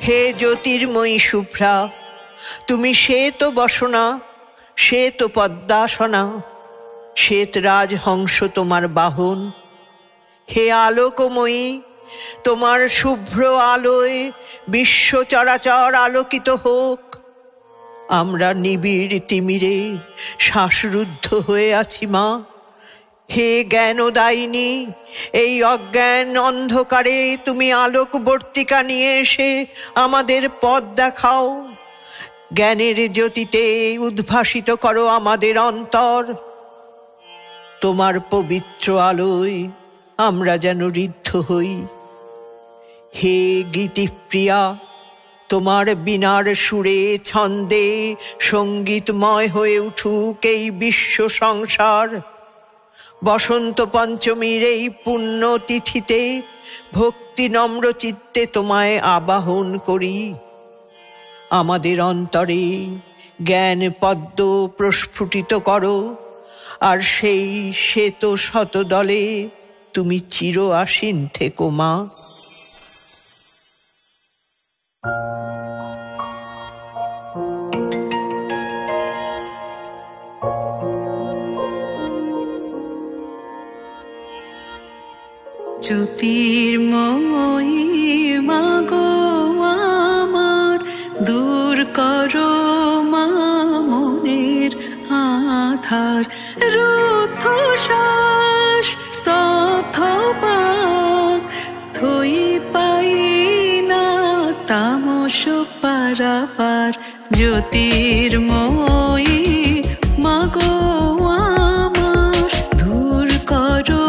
হে জ্যোতির্ময়ী শুভ্রা, তুমি শ্বেত বসনা, শ্বেত পদ্মাসনা, শ্বেত রাজহংস তোমার বাহন। হে আলোকময়ী, তোমার শুভ্র আলোয় বিশ্ব চরাচর আলোকিত হোক। আমরা নিবিড় তিমিরে শ্বাসরুদ্ধ হয়ে আছি মা। হে জ্ঞানদায়িনী, এই অজ্ঞান অন্ধকারে তুমি আলোকবর্তিকা নিয়ে এসে আমাদের পথ দেখাও। জ্ঞানের জ্যোতিতে উদ্ভাসিত করো আমাদের অন্তর। তোমার পবিত্র আলোয় আমরা যেন ঋদ্ধ হই। হে গীতিপ্রিয়া, তোমার বীণার সুরে ছন্দে সঙ্গীতময় হয়ে উঠুক এই বিশ্ব সংসার। বসন্ত পঞ্চমীর এই পুণ্য তিথিতে ভক্তি নম্র চিত্তে তোমায় আবাহন করি। আমাদের অন্তরে জ্ঞান পদ্ম প্রস্ফুটিত করো, আর সেই শ্বেত শতদলে তুমি চির আসীন থেকো মা। জ্যোতির্ময়ী মাগো আমার, দূর করো মা মনের আধার। রুদ্ধ শ্বাস স্তব্ধ পাক থই পাই না তামস পারাপার। জ্যোতির্ময়ী মাগো আমার, দূর করো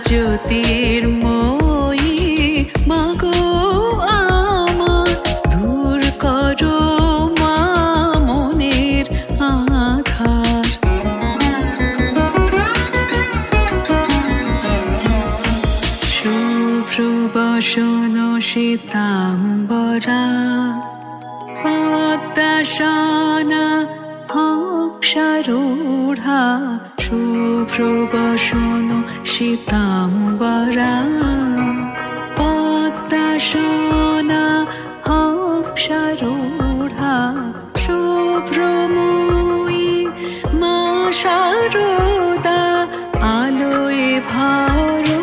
জ্যোতির্ময়ী মাগো আমার, দূর করো মা মনের আধার। শুভ্র বসন শ্বেতাম্বরা, পদ্মাসনা হংসারূঢ়া। শুভ্র বসন শ্বেতাম্বরা, পদ্মাসনা হংসারূঢ়া। শুভ্রময়ী মা শারদা, আলোয় ভরো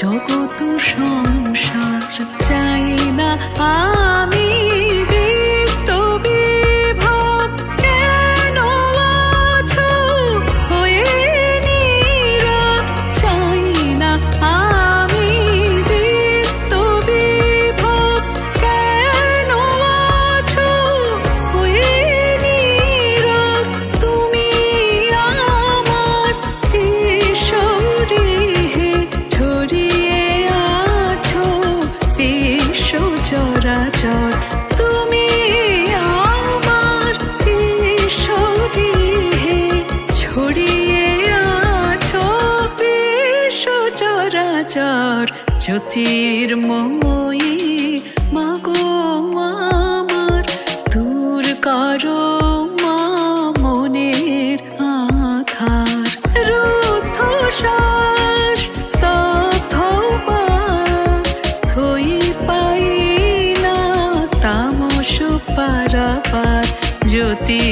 জগৎ সংসার। চাই না আমি চরাচর। তুমি আমার ঈশ্বরী হে, ছড়িয়ে আছো বিশ্ব চরাচর। জ্যোতির্ময়ী মাগো আমার, দূর করো মা মনের আধার। রুদ্ধ শ্বাস স্তব্ধ পাক থই পাই না তামস পারাপার। জ্যোতি